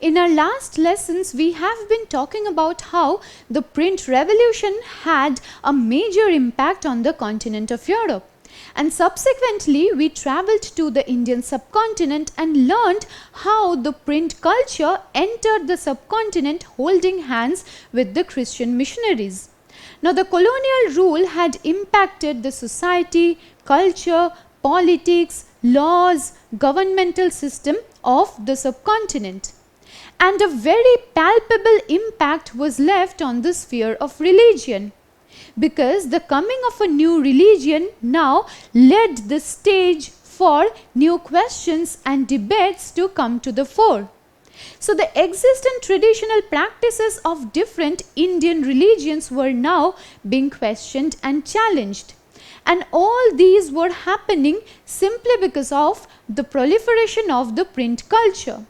In our last lessons, we have been talking about how the print revolution had a major impact on the continent of Europe. And subsequently, we traveled to the Indian subcontinent and learned how the print culture entered the subcontinent holding hands with the Christian missionaries. Now, the colonial rule had impacted the society, culture, politics, laws, governmental system of the subcontinent. And a very palpable impact was left on the sphere of religion, because the coming of a new religion now led the stage for new questions and debates to come to the fore. So the existing traditional practices of different Indian religions were now being questioned and challenged. And all these were happening simply because of the proliferation of the print culture.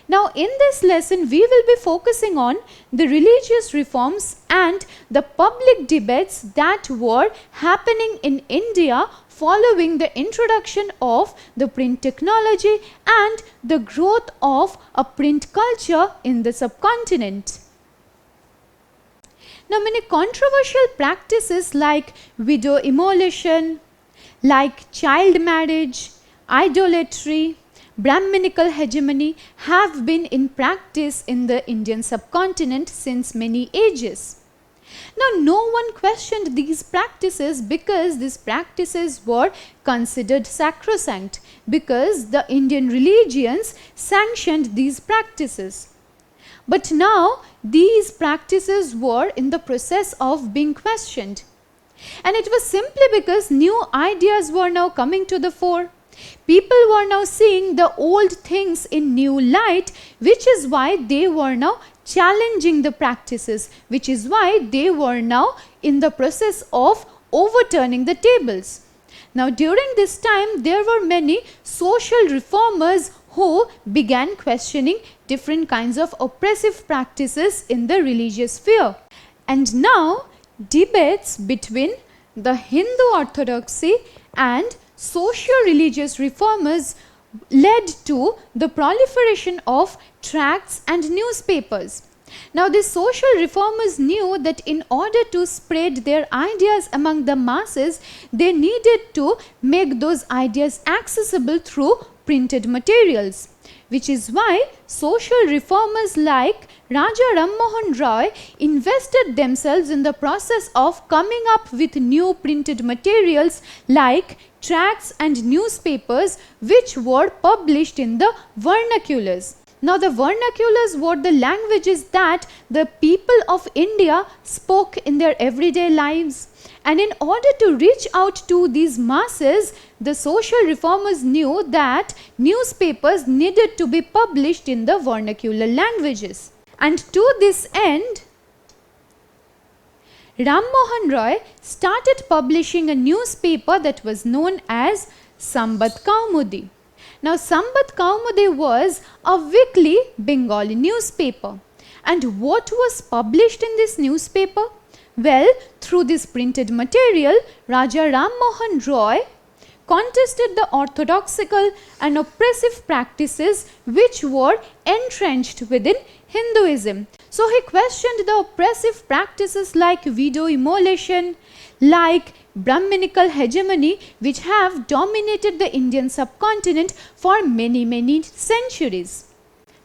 Now, in this lesson, we will be focusing on the religious reforms and the public debates that were happening in India following the introduction of the print technology and the growth of a print culture in the subcontinent. Now, many controversial practices like widow immolation, like child marriage, idolatry, Brahminical hegemony have been in practice in the Indian subcontinent since many ages. Now, no one questioned these practices because these practices were considered sacrosanct, because the Indian religions sanctioned these practices. But now, these practices were in the process of being questioned. And it was simply because new ideas were now coming to the fore. People were now seeing the old things in new light, which is why they were now challenging the practices, which is why they were now in the process of overturning the tables. Now, during this time, there were many social reformers who began questioning different kinds of oppressive practices in the religious sphere. And now, debates between the Hindu orthodoxy and socio-religious reformers led to the proliferation of tracts and newspapers. Now, the social reformers knew that in order to spread their ideas among the masses, they needed to make those ideas accessible through printed materials, which is why social reformers like Raja Ram Mohan Roy invested themselves in the process of coming up with new printed materials like tracts and newspapers, which were published in the vernaculars. Now, the vernaculars were the languages that the people of India spoke in their everyday lives. And in order to reach out to these masses, the social reformers knew that newspapers needed to be published in the vernacular languages. And to this end, Ram Mohan Roy started publishing a newspaper that was known as Sambat Kaumudi. Now, Sambat Kaumudi was a weekly Bengali newspaper. And what was published in this newspaper? Well, through this printed material, Raja Ram Mohan Roy contested the orthodoxical and oppressive practices which were entrenched within Hinduism. So, he questioned the oppressive practices like widow immolation, like Brahminical hegemony, which have dominated the Indian subcontinent for many centuries.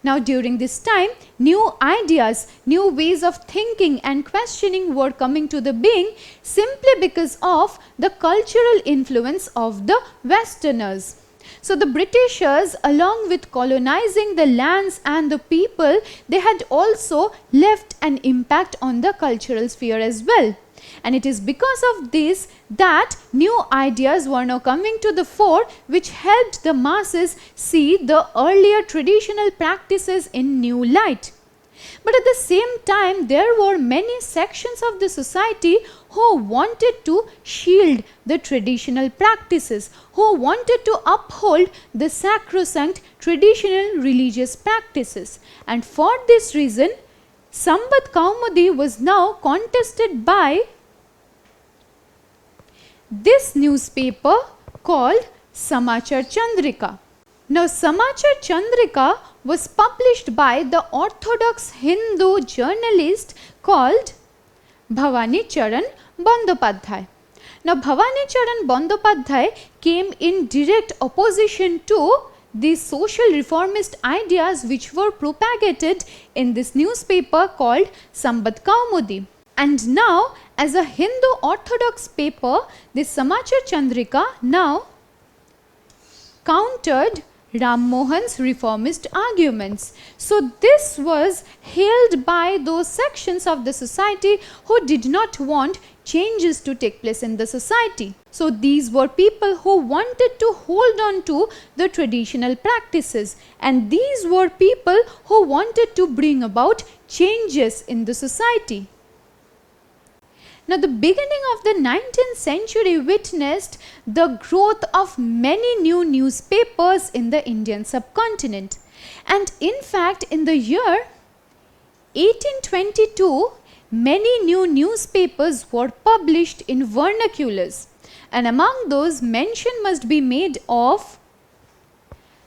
Now, during this time, new ideas, new ways of thinking and questioning were coming to the being simply because of the cultural influence of the Westerners. So, the Britishers, along with colonizing the lands and the people, they had also left an impact on the cultural sphere as well. And it is because of this that new ideas were now coming to the fore, which helped the masses see the earlier traditional practices in new light. But at the same time, there were many sections of the society who wanted to shield the traditional practices, who wanted to uphold the sacrosanct traditional religious practices. And for this reason, Sambat Kaumudi was now contested by this newspaper called Samachar Chandrika. Now, Samachar Chandrika was published by the orthodox Hindu journalist called Bhavani Charan Bandopadhyay. Now, Bhavani Charan Bandopadhyay came in direct opposition to the social reformist ideas which were propagated in this newspaper called Sambad Kaumudi. And now, as a Hindu orthodox paper, this Samachar Chandrika now countered Ram Mohan's reformist arguments. So, this was hailed by those sections of the society who did not want changes to take place in the society. So, these were people who wanted to hold on to the traditional practices, and these were people who wanted to bring about changes in the society. Now, the beginning of the 19th century witnessed the growth of many new newspapers in the Indian subcontinent. And in fact, in the year 1822, many new newspapers were published in vernaculars. And among those, mention must be made of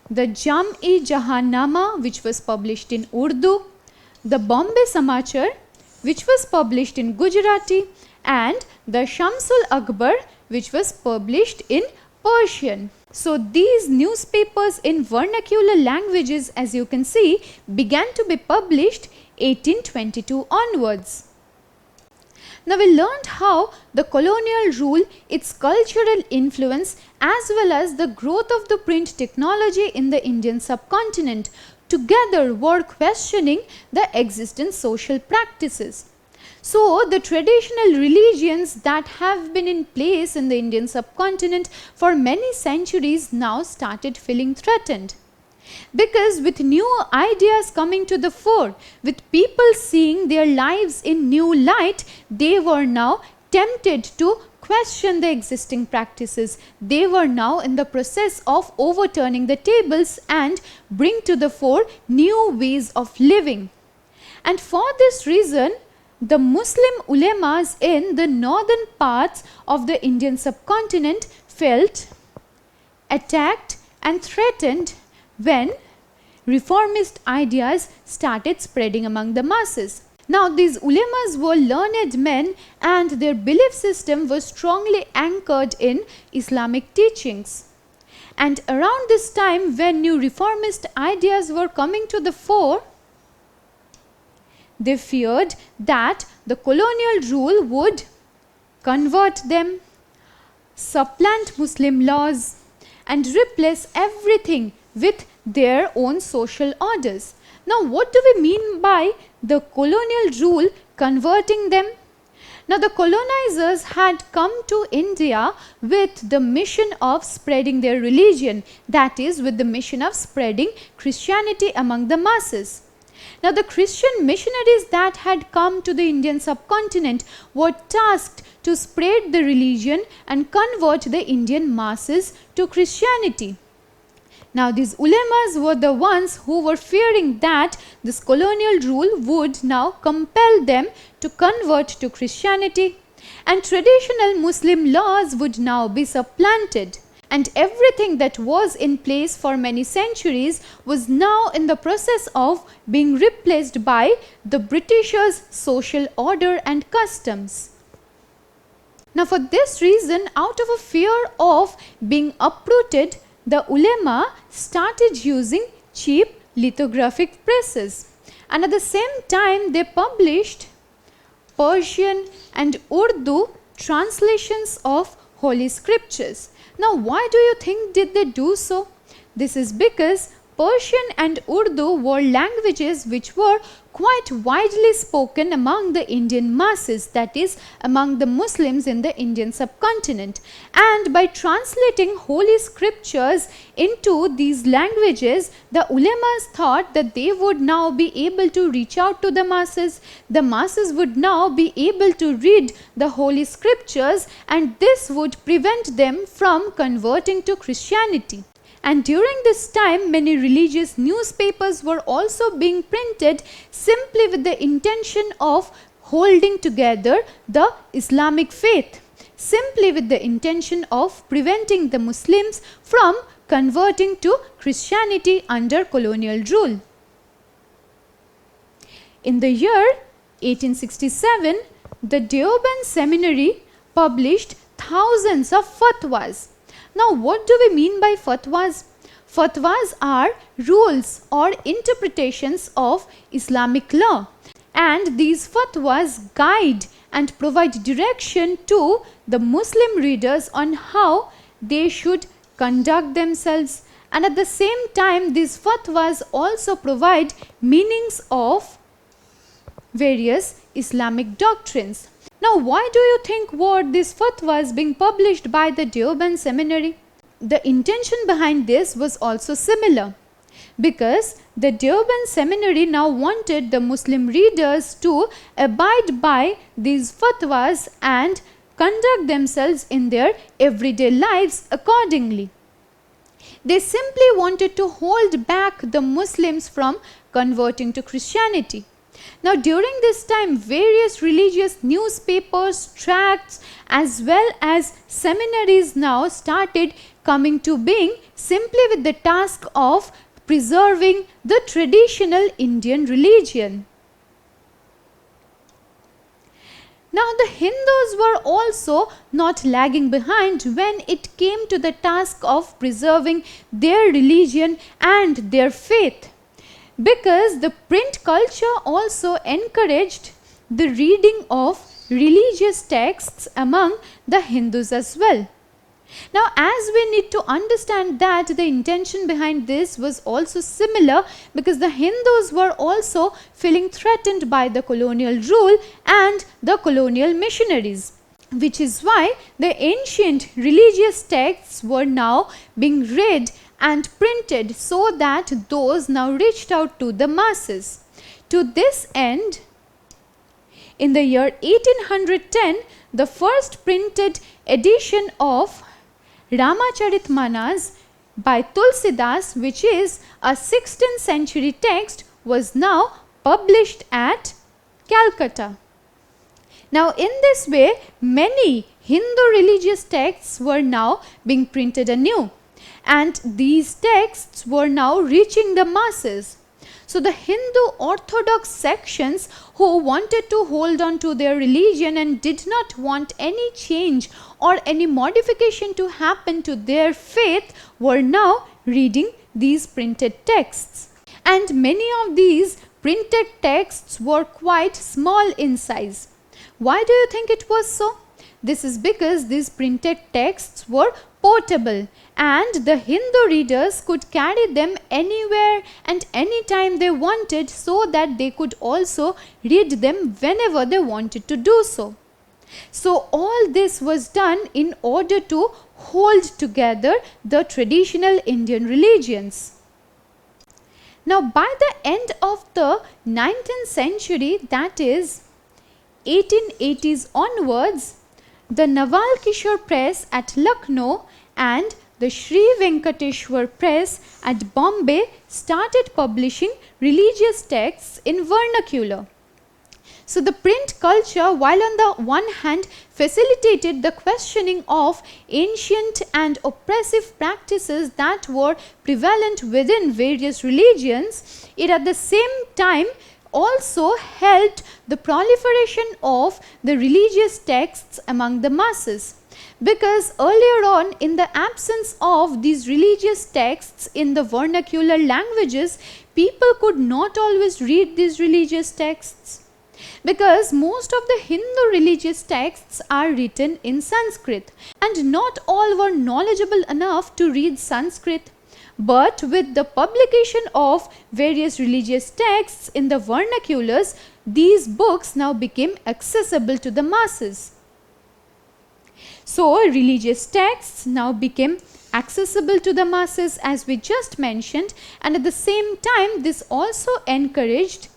the Jam-e-Jahannama, which was published in Urdu, the Bombay Samachar, which was published in Gujarati, and the Shamsul Akbar, which was published in Persian. So, these newspapers in vernacular languages, as you can see, began to be published 1822 onwards. Now, we learned how the colonial rule, its cultural influence, as well as the growth of the print technology in the Indian subcontinent together were questioning the existing social practices. So, the traditional religions that have been in place in the Indian subcontinent for many centuries now started feeling threatened. Because with new ideas coming to the fore, with people seeing their lives in new light, they were now tempted to question the existing practices. They were now in the process of overturning the tables and bring to the fore new ways of living. And for this reason, the Muslim ulemas in the northern parts of the Indian subcontinent felt attacked and threatened when reformist ideas started spreading among the masses. Now, these ulemas were learned men and their belief system was strongly anchored in Islamic teachings. And around this time, when new reformist ideas were coming to the fore, they feared that the colonial rule would convert them, supplant Muslim laws, and replace everything with their own social orders. Now, what do we mean by the colonial rule converting them? Now, the colonizers had come to India with the mission of spreading their religion, that is, with the mission of spreading Christianity among the masses. Now, the Christian missionaries that had come to the Indian subcontinent were tasked to spread the religion and convert the Indian masses to Christianity. Now, these ulemas were the ones who were fearing that this colonial rule would now compel them to convert to Christianity, and traditional Muslim laws would now be supplanted. And everything that was in place for many centuries was now in the process of being replaced by the Britishers' social order and customs. Now, for this reason, out of a fear of being uprooted, the ulema started using cheap lithographic presses. And at the same time, they published Persian and Urdu translations of Holy Scriptures. Now, why do you think did they do so? This is because Persian and Urdu were languages which were quite widely spoken among the Indian masses, that is, among the Muslims in the Indian subcontinent. And by translating Holy Scriptures into these languages, the ulemas thought that they would now be able to reach out to the masses would now be able to read the Holy Scriptures, and this would prevent them from converting to Christianity. And during this time, many religious newspapers were also being printed simply with the intention of holding together the Islamic faith, simply with the intention of preventing the Muslims from converting to Christianity under colonial rule. In the year 1867, the Deoband Seminary published thousands of fatwas. Now, what do we mean by fatwas? Fatwas are rules or interpretations of Islamic law, and these fatwas guide and provide direction to the Muslim readers on how they should conduct themselves, and at the same time these fatwas also provide meanings of various Islamic doctrines. Now, why do you think were these fatwas being published by the Deoband Seminary? The intention behind this was also similar, because the Deoband Seminary now wanted the Muslim readers to abide by these fatwas and conduct themselves in their everyday lives accordingly. They simply wanted to hold back the Muslims from converting to Christianity. Now, during this time, various religious newspapers, tracts, as well as seminaries now started coming to being, simply with the task of preserving the traditional Indian religion. Now, the Hindus were also not lagging behind when it came to the task of preserving their religion and their faith, because the print culture also encouraged the reading of religious texts among the Hindus as well. Now, as we need to understand that the intention behind this was also similar, because the Hindus were also feeling threatened by the colonial rule and the colonial missionaries, which is why the ancient religious texts were now being read and printed so that those now reached out to the masses. To this end, in the year 1810, the first printed edition of Ramacharitmanas by Tulsidas, which is a 16th century text, was now published at Calcutta. Now, in this way, many Hindu religious texts were now being printed anew, and these texts were now reaching the masses. So, the Hindu orthodox sections who wanted to hold on to their religion and did not want any change or any modification to happen to their faith were now reading these printed texts. And many of these printed texts were quite small in size. Why do you think it was so? This is because these printed texts were portable, and the Hindu readers could carry them anywhere and anytime they wanted, so that they could also read them whenever they wanted to do so. So, all this was done in order to hold together the traditional Indian religions. Now, by the end of the 19th century, that is 1880s onwards, the Nawal Kishore Press at Lucknow and the Sri Venkateshwar Press at Bombay started publishing religious texts in vernacular. So, the print culture, while on the one hand facilitated the questioning of ancient and oppressive practices that were prevalent within various religions, it at the same time also helped the proliferation of the religious texts among the masses. Because earlier on, in the absence of these religious texts in the vernacular languages, people could not always read these religious texts, because most of the Hindu religious texts are written in Sanskrit, and not all were knowledgeable enough to read Sanskrit. But with the publication of various religious texts in the vernaculars, these books now became accessible to the masses. So, religious texts now became accessible to the masses, as we just mentioned, and at the same time this also encouraged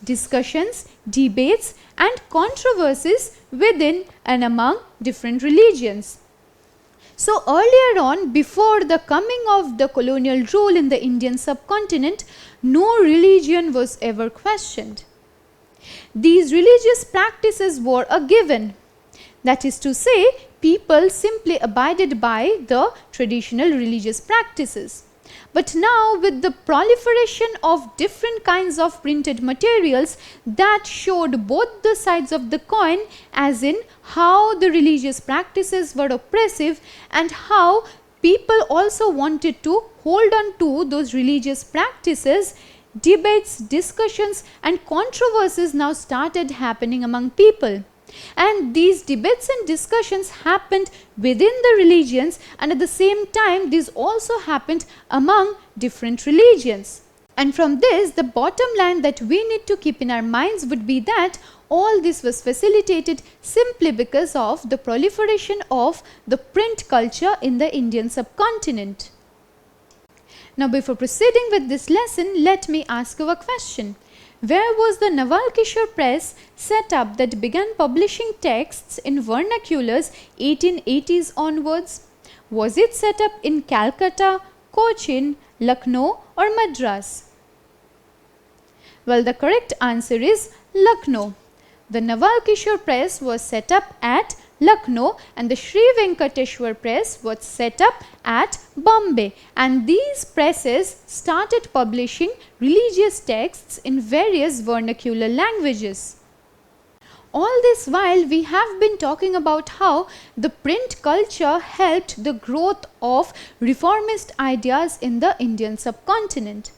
discussions, debates and controversies within and among different religions. So, earlier on, before the coming of the colonial rule in the Indian subcontinent, no religion was ever questioned. These religious practices were a given. That is to say, people simply abided by the traditional religious practices. But now with the proliferation of different kinds of printed materials that showed both the sides of the coin, as in how the religious practices were oppressive and how people also wanted to hold on to those religious practices, debates, discussions and controversies now started happening among people. And these debates and discussions happened within the religions, and at the same time these also happened among different religions. And from this, the bottom line that we need to keep in our minds would be that all this was facilitated simply because of the proliferation of the print culture in the Indian subcontinent. Now, before proceeding with this lesson, let me ask you a question. Where was the Nawal Kishore press set up that began publishing texts in vernaculars 1880s onwards? Was it set up in Calcutta, Cochin, Lucknow or Madras? Well, the correct answer is Lucknow. The Nawal Kishore press was set up at Lucknow and the Sri Venkateshwar press was set up at Bombay, and these presses started publishing religious texts in various vernacular languages. All this while we have been talking about how the print culture helped the growth of reformist ideas in the Indian subcontinent.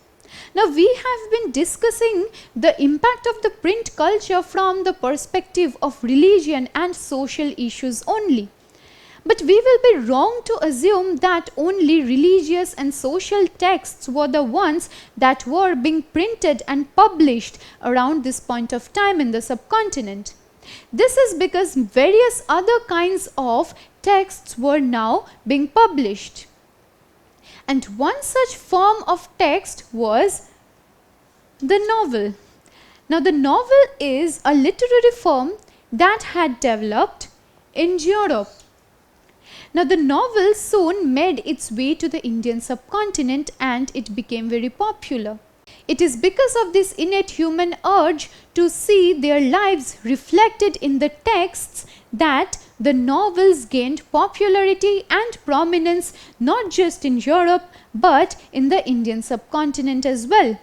Now, we have been discussing the impact of the print culture from the perspective of religion and social issues only. But we will be wrong to assume that only religious and social texts were the ones that were being printed and published around this point of time in the subcontinent. This is because various other kinds of texts were now being published. And one such form of text was the novel. Now, the novel is a literary form that had developed in Europe. Now, the novel soon made its way to the Indian subcontinent and it became very popular. It is because of this innate human urge to see their lives reflected in the texts that the novels gained popularity and prominence not just in Europe but in the Indian subcontinent as well.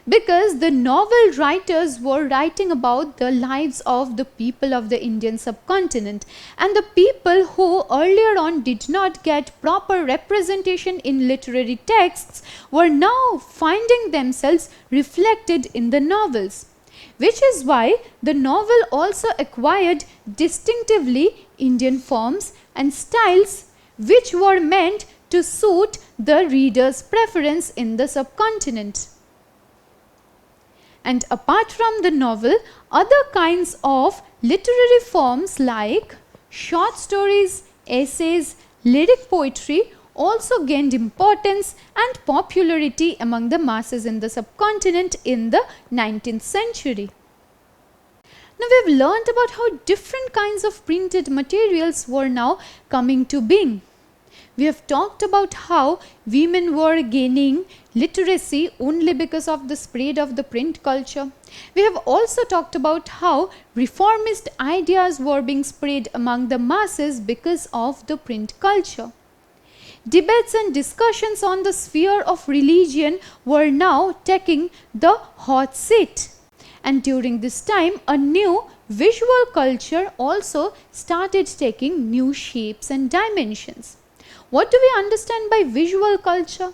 Because the novel writers were writing about the lives of the people of the Indian subcontinent, and the people who earlier on did not get proper representation in literary texts were now finding themselves reflected in the novels. Which is why the novel also acquired distinctively Indian forms and styles which were meant to suit the reader's preference in the subcontinent. And apart from the novel, other kinds of literary forms like short stories, essays, lyric poetry also gained importance and popularity among the masses in the subcontinent in the 19th century. Now, we have learned about how different kinds of printed materials were now coming to being. We have talked about how women were gaining literacy only because of the spread of the print culture. We have also talked about how reformist ideas were being spread among the masses because of the print culture. Debates and discussions on the sphere of religion were now taking the hot seat. And during this time, a new visual culture also started taking new shapes and dimensions. What do we understand by visual culture?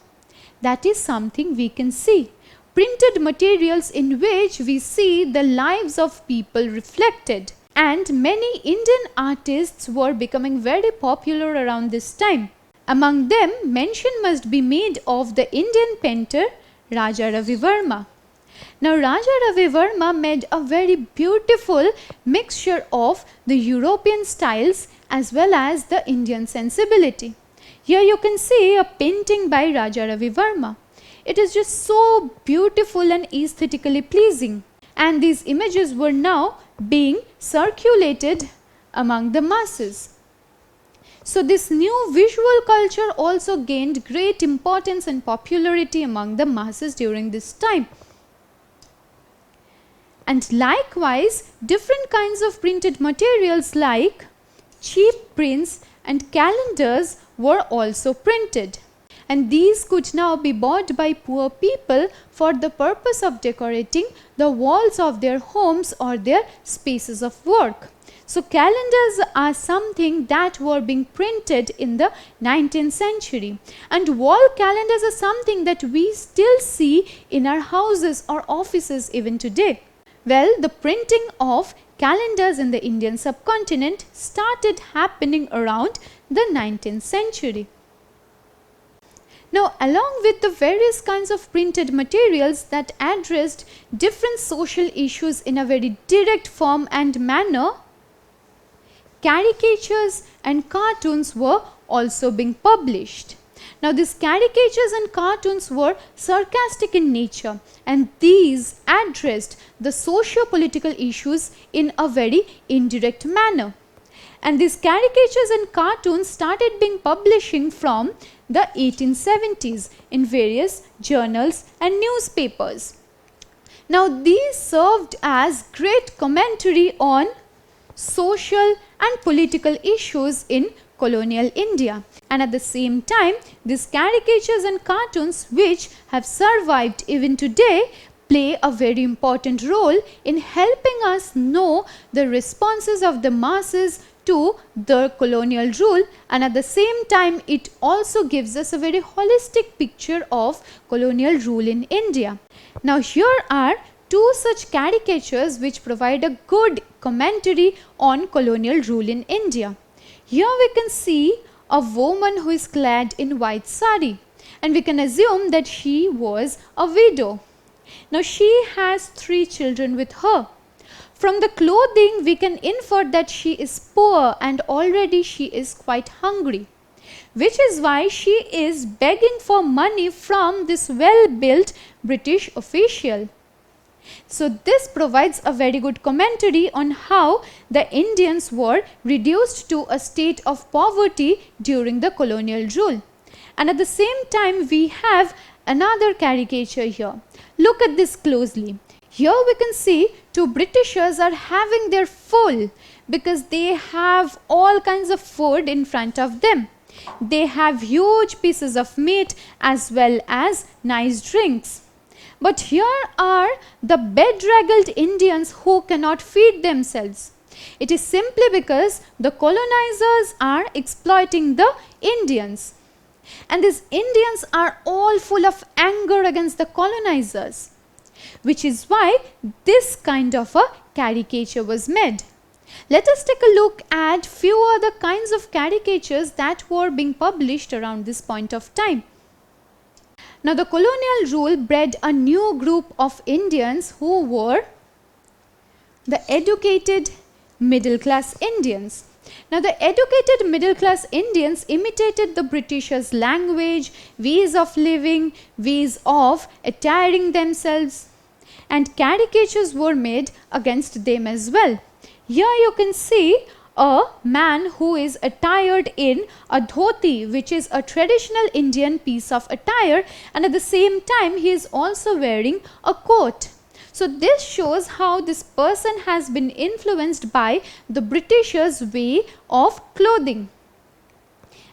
That is something we can see. Printed materials in which we see the lives of people reflected. And many Indian artists were becoming very popular around this time. Among them, mention must be made of the Indian painter Raja Ravi Verma. Now, Raja Ravi Verma made a very beautiful mixture of the European styles as well as the Indian sensibility. Here you can see a painting by Raja Ravi Verma. It is just so beautiful and aesthetically pleasing. And these images were now being circulated among the masses. So, this new visual culture also gained great importance and popularity among the masses during this time. And likewise, different kinds of printed materials like cheap prints and calendars were also printed. and these could now be bought by poor people for the purpose of decorating the walls of their homes or their spaces of work. So calendars are something that were being printed in the 19th century, and wall calendars are something that we still see in our houses or offices even today. Well, the printing of calendars in the Indian subcontinent started happening around the 19th century. Now, along with the various kinds of printed materials that addressed different social issues in a very direct form and manner, caricatures and cartoons were also being published. Now, these caricatures and cartoons were sarcastic in nature, and these addressed the socio-political issues in a very indirect manner. And these caricatures and cartoons started being publishing from the 1870s in various journals and newspapers. Now, these served as great commentary on social and political issues in colonial India, and at the same time these caricatures and cartoons, which have survived even today, play a very important role in helping us know the responses of the masses to the colonial rule, and at the same time it also gives us a very holistic picture of colonial rule in India. Now, here are two such caricatures which provide a good commentary on colonial rule in India. Here we can see a woman who is clad in white sari, and we can assume that she was a widow. Now, she has 3 children with her. From the clothing we can infer that she is poor and already she is quite hungry, which is why she is begging for money from this well-built British official. So this provides a very good commentary on how the Indians were reduced to a state of poverty during the colonial rule. And at the same time we have another caricature here. Look at this closely. Here we can see 2 Britishers are having their full because they have all kinds of food in front of them. They have huge pieces of meat as well as nice drinks. But here are the bedraggled Indians who cannot feed themselves. It is simply because the colonizers are exploiting the Indians. And these Indians are all full of anger against the colonizers, which is why this kind of a caricature was made. Let us take a look at few other kinds of caricatures that were being published around this point of time. Now, the colonial rule bred a new group of Indians who were the educated middle class Indians. Now, the educated middle class Indians imitated the Britishers' language, ways of living, ways of attiring themselves, and caricatures were made against them as well. Here you can see a man who is attired in a dhoti, which is a traditional Indian piece of attire, and at the same time he is also wearing a coat. So this shows how this person has been influenced by the Britishers' way of clothing.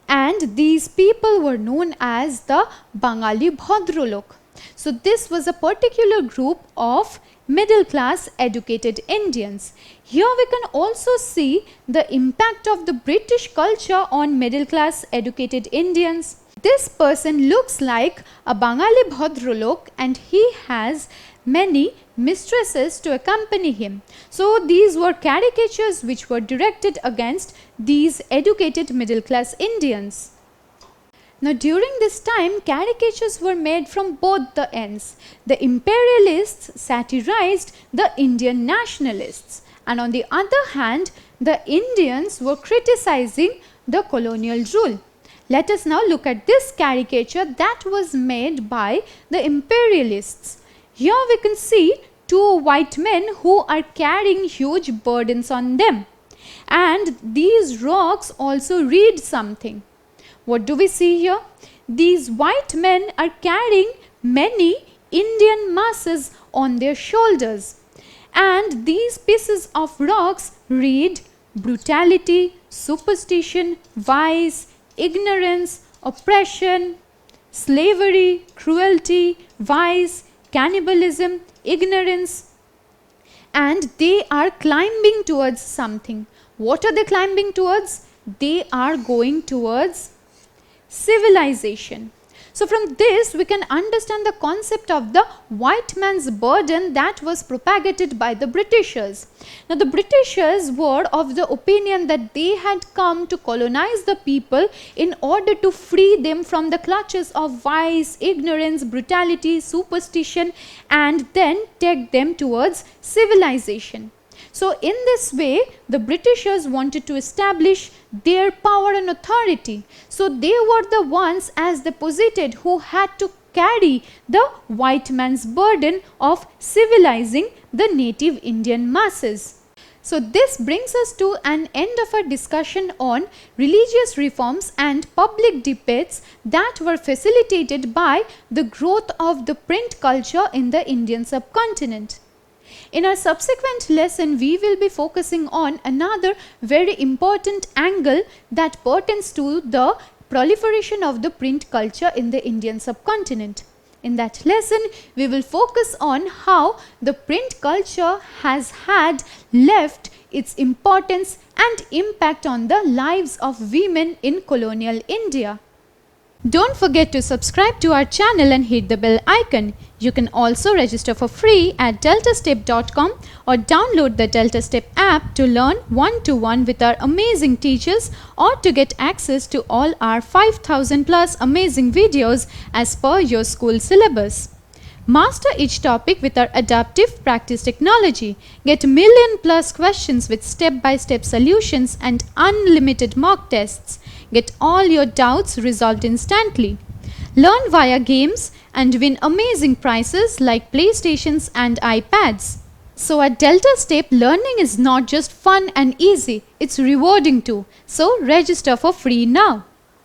And these people were known as the Bengali Bhadralok. So this was a particular group of middle class educated Indians. Here we can also see the impact of the British culture on middle class educated Indians. This person looks like a Bengali Bhadralok and he has many mistresses to accompany him. So these were caricatures which were directed against these educated middle class Indians. Now, during this time, caricatures were made from both the ends. The imperialists satirized the Indian nationalists, and on the other hand, the Indians were criticizing the colonial rule. Let us now look at this caricature that was made by the imperialists. Here we can see 2 white men who are carrying huge burdens on them, and these rocks also read something. What do we see here? These white men are carrying many Indian masses on their shoulders, and these pieces of rocks read brutality, superstition, vice, ignorance, oppression, slavery, cruelty, vice, cannibalism, ignorance, and they are climbing towards something. What are they climbing towards? They are going towards civilization. So from this we can understand the concept of the white man's burden that was propagated by the Britishers. Now the Britishers were of the opinion that they had come to colonize the people in order to free them from the clutches of vice, ignorance, brutality, superstition, and then take them towards civilization. So in this way, the Britishers wanted to establish their power and authority. So they were the ones, as they posited, who had to carry the white man's burden of civilizing the native Indian masses. So this brings us to an end of our discussion on religious reforms and public debates that were facilitated by the growth of the print culture in the Indian subcontinent. In our subsequent lesson, we will be focusing on another very important angle that pertains to the proliferation of the print culture in the Indian subcontinent. In that lesson, we will focus on how the print culture has left its importance and impact on the lives of women in colonial India. Don't forget to subscribe to our channel and hit the bell icon. You can also register for free at DeltaStep.com or download the DeltaStep app to learn one-to-one with our amazing teachers or to get access to all our 5,000 plus amazing videos as per your school syllabus. Master each topic with our adaptive practice technology. Get million+ questions with step-by-step solutions and unlimited mock tests. Get all your doubts resolved instantly. Learn via games and win amazing prizes like PlayStations and iPads. So at DeltaStep, learning is not just fun and easy, it's rewarding too. So register for free now.